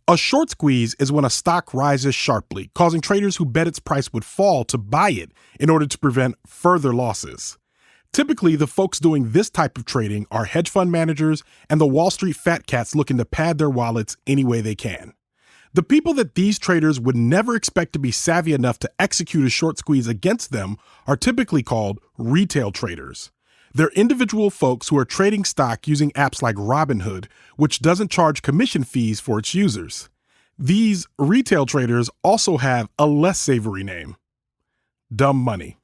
A short squeeze is when a stock rises sharply, causing traders who bet its price would fall to buy it in order to prevent further losses. Typically, the folks doing this type of trading are hedge fund managers and the Wall Street fat cats looking to pad their wallets any way they can. The people that these traders would never expect to be savvy enough to execute a short squeeze against them are typically called retail traders. They're individual folks who are trading stock using apps like Robinhood, which doesn't charge commission fees for its users. These retail traders also have a less savory name: dumb money.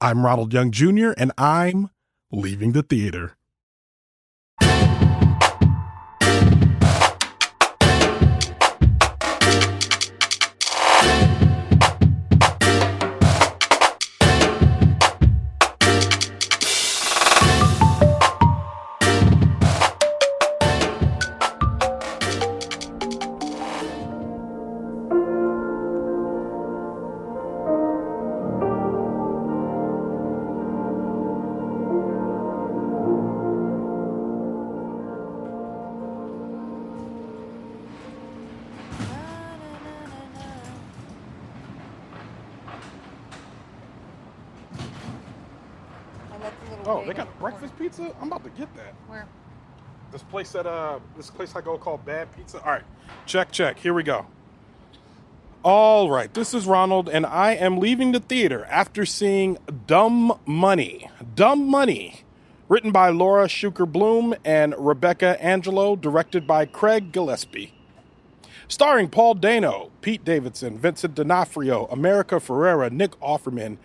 I'm Ronald Young Jr., and I'm leaving the theater. Oh, they got breakfast pizza? I'm about to get that. Where? This place I go called Bad Pizza. All right, check. Here we go. All right, this is Ronald, and I am leaving the theater after seeing Dumb Money. Dumb Money, written by Laura Schuker Blum and Rebecca Angelo, directed by Craig Gillespie. Starring Paul Dano, Pete Davidson, Vincent D'Onofrio, America Ferrera, Nick Offerman,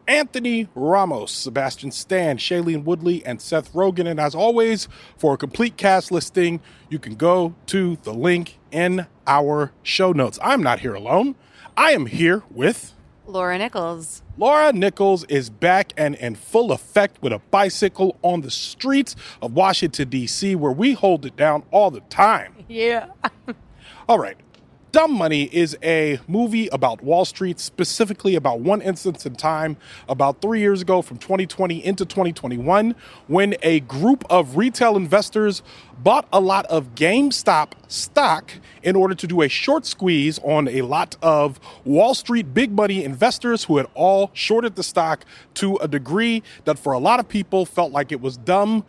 Anthony Ramos, Sebastian Stan, Shailene Woodley, and Seth Rogen. And as always, for a complete cast listing, you can go to the link in our show notes. I'm not here alone. I am here with Laura Nichols. Laura Nichols is back and in full effect with a bicycle on the streets of Washington, D.C., where we hold it down all the time. Yeah. All right. Dumb Money is a movie about Wall Street, specifically about one instance in time about 3 years ago from 2020 into 2021, when a group of retail investors bought a lot of GameStop stock in order to do a short squeeze on a lot of Wall Street big money investors who had all shorted the stock to a degree that for a lot of people felt like it was dumb.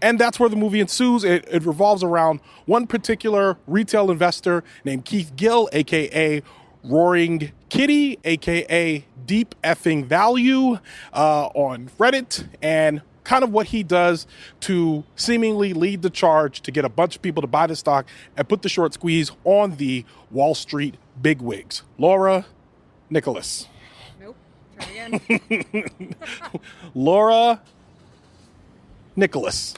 And that's where the movie ensues. It revolves around one particular retail investor named Keith Gill, a.k.a. Roaring Kitty, a.k.a. Deep Effing Value on Reddit, and kind of what he does to seemingly lead the charge to get a bunch of people to buy the stock and put the short squeeze on the Wall Street bigwigs. Laura Nichols. Nope. Try again. Laura Nichols.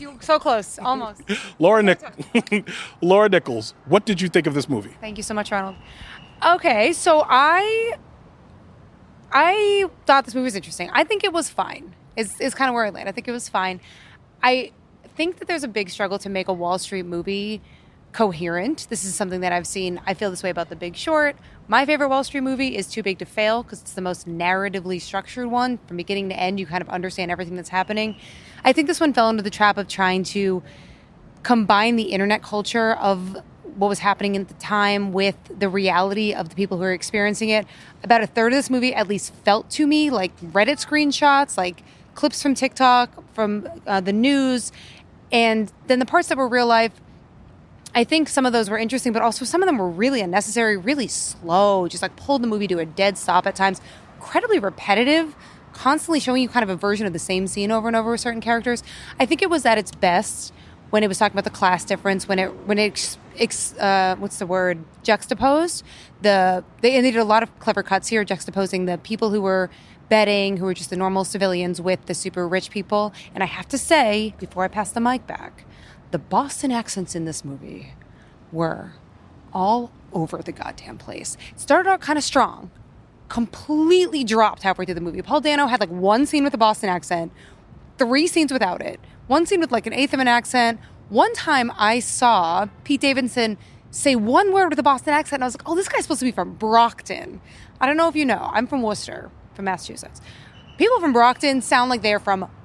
You were so close, almost. Laura Nichols, what did you think of this movie? Thank you so much, Ronald. Okay, so I thought this movie was interesting. I think it was fine. Is kind of where I land. I think it was fine. I think that there's a big struggle to make a Wall Street movie coherent. This is something that I've seen. I feel this way about The Big Short. My favorite Wall Street movie is Too Big to Fail because it's the most narratively structured one. From beginning to end, you kind of understand everything that's happening. I think this one fell into the trap of trying to combine the internet culture of what was happening at the time with the reality of the people who are experiencing it. About a third of this movie at least felt to me like Reddit screenshots, like clips from TikTok, from the news. And then the parts that were real life, I think some of those were interesting, but also some of them were really unnecessary, really slow, just like pulled the movie to a dead stop at times, incredibly repetitive, constantly showing you kind of a version of the same scene over and over with certain characters. I think it was at its best when it was talking about the class difference, when it juxtaposed they did a lot of clever cuts here, juxtaposing the people who were betting, who were just the normal civilians, with the super rich people. And I have to say, before I pass the mic back, the Boston accents in this movie were all over the goddamn place. It started out kind of strong, completely dropped halfway through the movie. Paul Dano had like one scene with a Boston accent, 3 scenes without it, one scene with like an eighth of an accent. One time I saw Pete Davidson say one word with a Boston accent, and I was like, oh, this guy's supposed to be from Brockton. I don't know if you know. I'm from Worcester, from Massachusetts. people from Brockton sound like they're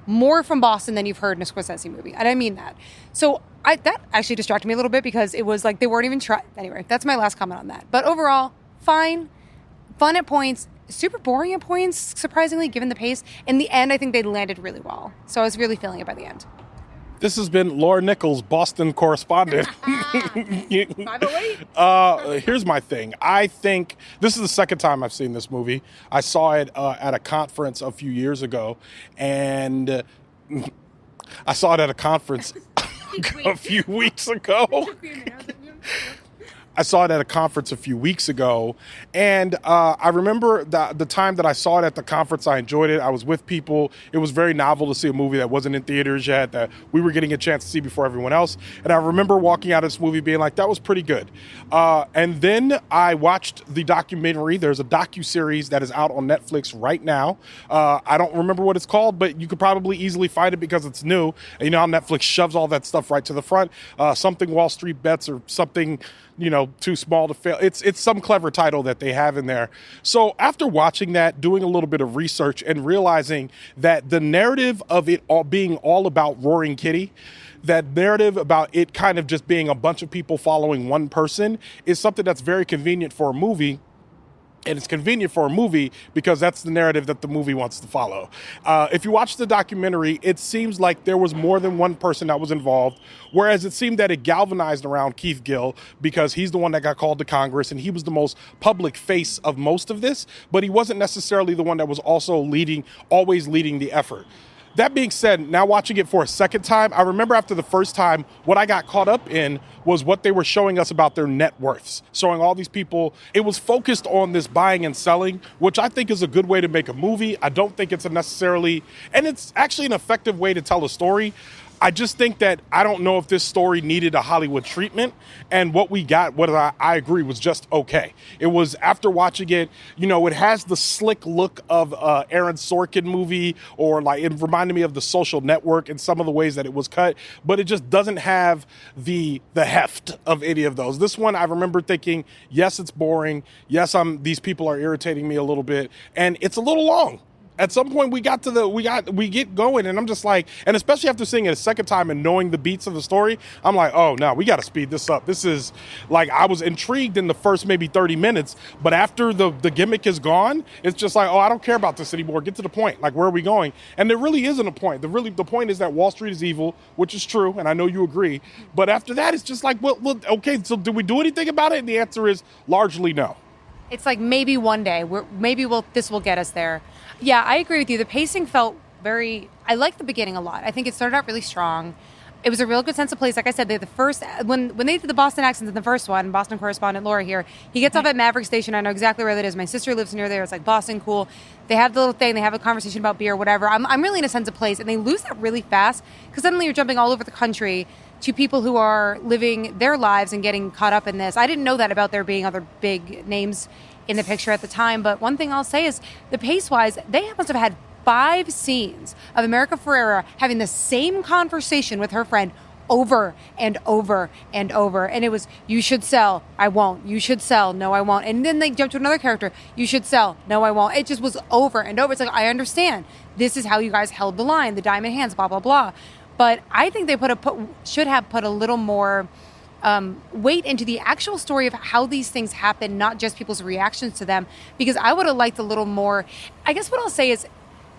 more from Boston than you've heard in a Scorsese movie. And I mean that. So that actually distracted me a little bit because it was like they weren't even trying. Anyway, that's my last comment on that. But overall, fine, fun at points, super boring at points, surprisingly, given the pace. In the end, I think they landed really well. So I was really feeling it by the end. This has been Laura Nichols, Boston correspondent. 508. Here's my thing. I think this is the second time I've seen this movie. I saw it at a conference a few years ago, and I saw it at a conference a few weeks ago. I saw it at a conference a few weeks ago, and I remember the time that I saw it at the conference, I enjoyed it. I was with people. It was very novel to see a movie that wasn't in theaters yet, that we were getting a chance to see before everyone else. And I remember walking out of this movie being like, that was pretty good. And then I watched the documentary. There's a docuseries that is out on Netflix right now. I don't remember what it's called, but you could probably easily find it because it's new. And you know how Netflix shoves all that stuff right to the front. Something Wall Street Bets or something, too small to fail. It's some clever title that they have in there. So after watching that, doing a little bit of research and realizing that the narrative of it all being all about Roaring Kitty, that narrative about it kind of just being a bunch of people following one person is something that's very convenient for a movie. And it's convenient for a movie because that's the narrative that the movie wants to follow. If you watch the documentary, it seems like there was more than one person that was involved, whereas it seemed that it galvanized around Keith Gill because he's the one that got called to Congress and he was the most public face of most of this, but he wasn't necessarily the one that was also always leading the effort. That being said, now watching it for a second time, I remember after the first time, what I got caught up in was what they were showing us about their net worths, showing all these people. It was focused on this buying and selling, which I think is a good way to make a movie. I don't think it's and it's actually an effective way to tell a story. I just think that I don't know if this story needed a Hollywood treatment, and what we got, what I agree, was just okay. It was, after watching it, it has the slick look of Aaron Sorkin movie, or like it reminded me of The Social Network in some of the ways that it was cut, but it just doesn't have the heft of any of those. This one, I remember thinking, yes, it's boring. Yes, these people are irritating me a little bit, and it's a little long. At some point we get going, and I'm just like, and especially after seeing it a second time and knowing the beats of the story, I'm like, oh no, we got to speed this up. This is like, I was intrigued in the first maybe 30 minutes, but after the gimmick is gone, it's just like, oh, I don't care about this anymore. Get to the point. Like, where are we going? And there really isn't a point. The point is that Wall Street is evil, which is true, and I know you agree. But after that, it's just like, well, okay, so did we do anything about it? And the answer is largely no. It's like maybe one day, this will get us there. Yeah, I agree with you. The pacing felt I liked the beginning a lot. I think it started out really strong. It was a real good sense of place. Like I said, when they did the Boston accents in the first one, Boston correspondent Laura here, he gets off at Maverick Station. I know exactly where that is. My sister lives near there. It's like Boston, cool. They have the little thing. They have a conversation about beer, whatever. I'm really in a sense of place, and they lose that really fast because suddenly you're jumping all over the country to people who are living their lives and getting caught up in this. I didn't know that about there being other big names in the picture at the time, but one thing I'll say is the pace-wise, they must have had 5 scenes of America Ferrera having the same conversation with her friend over and over and over. And it was, you should sell, I won't. You should sell, no, I won't. And then they jumped to another character, you should sell, no, I won't. It just was over and over. It's like, I understand. This is how you guys held the line, the diamond hands, blah, blah, blah. But I think they should have put a little more weight into the actual story of how these things happen, not just people's reactions to them, because I would have liked a little more. I guess what I'll say is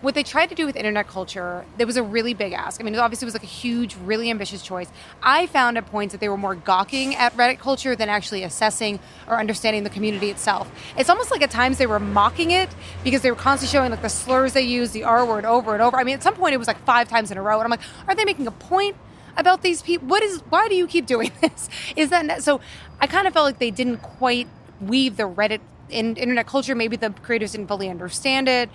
what they tried to do with internet culture, there was a really big ask. I mean, obviously it was like a huge, really ambitious choice. I found at points that they were more gawking at Reddit culture than actually assessing or understanding the community itself. It's almost like at times they were mocking it because they were constantly showing like the slurs they use, the R word over and over. I mean, at some point it was like 5 times in a row, and I'm like, are they making a point about these people? Why do you keep doing this? Is that so? I kind of felt like they didn't quite weave the Reddit in internet culture. Maybe the creators didn't fully understand it,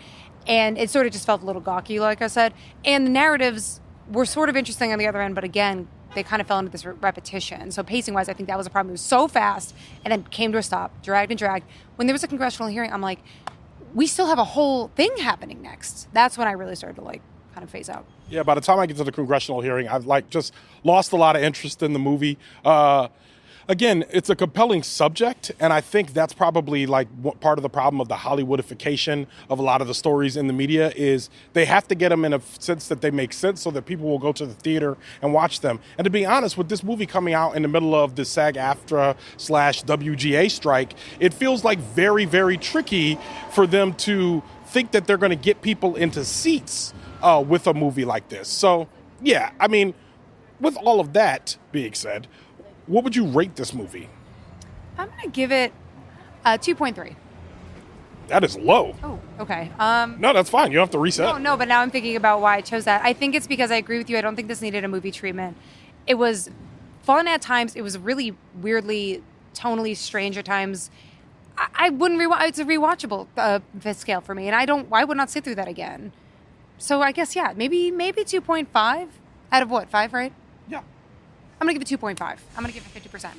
and it sort of just felt a little gawky, like I said. And the narratives were sort of interesting on the other end, but again, they kind of fell into this repetition. So pacing-wise, I think that was a problem. It was so fast, and then came to a stop, dragged and dragged. When there was a congressional hearing, I'm like, we still have a whole thing happening next. That's when I really started to kind of phase out. Yeah, by the time I get to the congressional hearing, I've just lost a lot of interest in the movie. Again, it's a compelling subject, and I think that's probably like part of the problem of the Hollywoodification of a lot of the stories in the media is they have to get them in a sense that they make sense so that people will go to the theater and watch them. And to be honest, with this movie coming out in the middle of the SAG-AFTRA/WGA strike, it feels like very, very tricky for them to think that they're going to get people into seats with a movie like this. So, yeah, I mean, with all of that being said, what would you rate this movie? I'm going to give it 2.3. That is low. Oh, okay. No, that's fine. You don't have to reset. No, but now I'm thinking about why I chose that. I think it's because I agree with you. I don't think this needed a movie treatment. It was fun at times. It was really weirdly, tonally strange at times. I wouldn't rewatch. It's a rewatchable scale for me, and I would not sit through that again. So I guess, yeah, maybe 2.5 out of what, 5, right? Yeah. I'm going to give it 2.5. I'm going to give it 50%.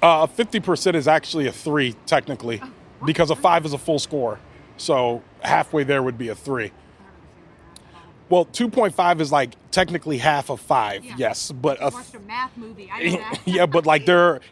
50% is actually a 3, technically, because a 5 is a full score. So halfway there would be a 3. Well, 2.5 is like technically half of 5, yes. But I watched a math movie. I know that. Yeah, but like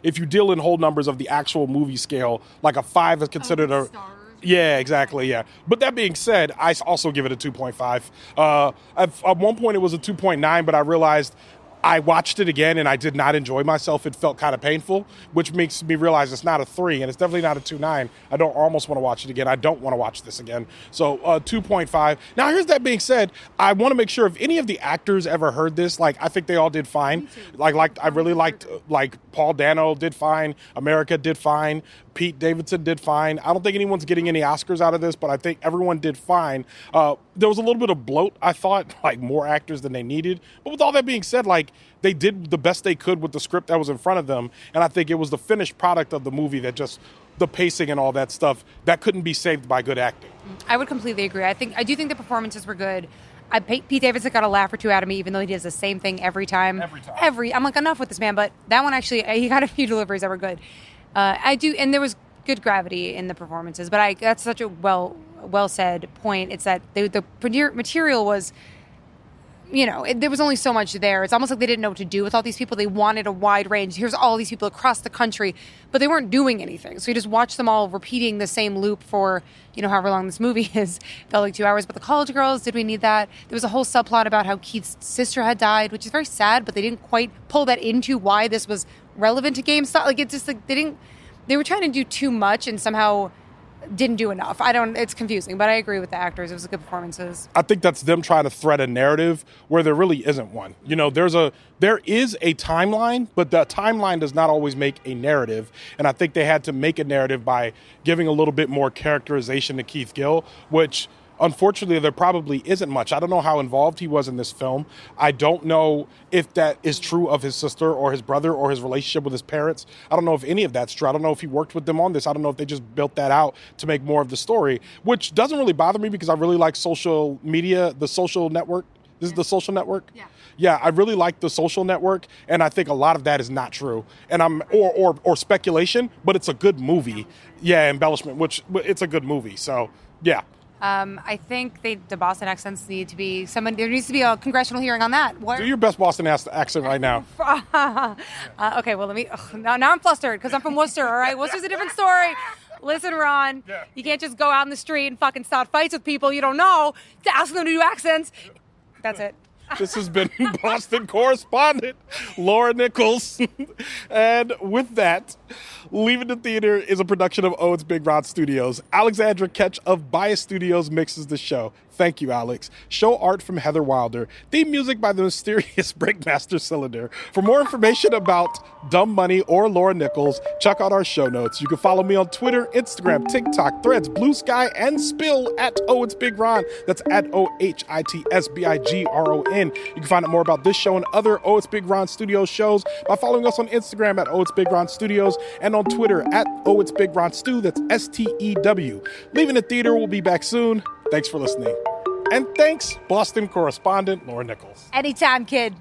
if you deal in whole numbers of the actual movie scale, like a 5 is considered a... Stars. Yeah, exactly, yeah. But that being said, I also give it a 2.5. At one point it was a 2.9, but I realized I watched it again and I did not enjoy myself. It felt kind of painful, which makes me realize it's not a 3 and it's definitely not a 2.9. I don't almost want to watch it again. I don't want to watch this again. So 2.5. Now, here's that being said, I want to make sure if any of the actors ever heard this, like I think they all did fine. Like I really liked like Paul Dano did fine. America did fine. Pete Davidson did fine. I don't think anyone's getting any Oscars out of this, but I think everyone did fine. There was a little bit of bloat, I thought, like more actors than they needed. But with all that being said, like they did the best they could with the script that was in front of them. And I think it was the finished product of the movie that just the pacing and all that stuff that couldn't be saved by good acting. I would completely agree. I do think the performances were good. Pete Davidson got a laugh or two out of me, even though he does the same thing every time. I'm like, enough with this man. But that one actually, he got a few deliveries that were good. And there was good gravity in the performances, but that's such a well said point. It's that the material was, there was only so much there. It's almost like they didn't know what to do with all these people. They wanted a wide range. Here's all these people across the country, but they weren't doing anything. So you just watch them all repeating the same loop for, however long this movie is. Felt like 2 hours. But the college girls, did we need that? There was a whole subplot about how Keith's sister had died, which is very sad, but they didn't quite pull that into why this was relevant to GameStop. Like, it's just like they were trying to do too much and somehow didn't do enough. It's confusing, but I agree with the actors. It was good performances. I think that's them trying to thread a narrative where there really isn't one. There is a timeline, but the timeline does not always make a narrative. And I think they had to make a narrative by giving a little bit more characterization to Keith Gill, which unfortunately there probably isn't much. I don't know how involved he was in this film. I don't know if that is true of his sister or his brother or his relationship with his parents. I don't know if any of that's true. I don't know if he worked with them on this. I don't know if they just built that out to make more of the story, which doesn't really bother me because I really like social media, the Social Network. This is the Social Network? Yeah. Yeah, I really like the Social Network, and I think a lot of that is not true. And or speculation, but it's a good movie. Yeah, embellishment, which it's a good movie. So, yeah. I think the Boston accents need to be there needs to be a congressional hearing on that. Do your best Boston accent right now. Okay, well, now I'm flustered because I'm from Worcester, all right? Worcester's a different story. Listen, Ron, You can't just go out in the street and fucking start fights with people you don't know to ask them to do accents. That's it. This has been Boston correspondent Laura Nichols. And with that, Leaving the Theater is a production of Oh, It's Big Ron Studios. Alexandra Ketch of Bias Studios mixes the show. Thank you, Alex. Show art from Heather Wilder. Theme music by the mysterious Breakmaster Cylinder. For more information about Dumb Money or Laura Nichols, check out our show notes. You can follow me on Twitter, Instagram, TikTok, Threads, Blue Sky, and Spill at Oh, It's Big Ron. That's at OhitsBigRon. You can find out more about this show and other Oh, It's Big Ron Studios shows by following us on Instagram at Oh, It's Big Ron Studios and on Twitter at Oh, It's Big Ron Stu. That's STEW. Leaving the Theater will be back soon. Thanks for listening. And thanks, Boston correspondent Laura Nichols. Anytime, kid.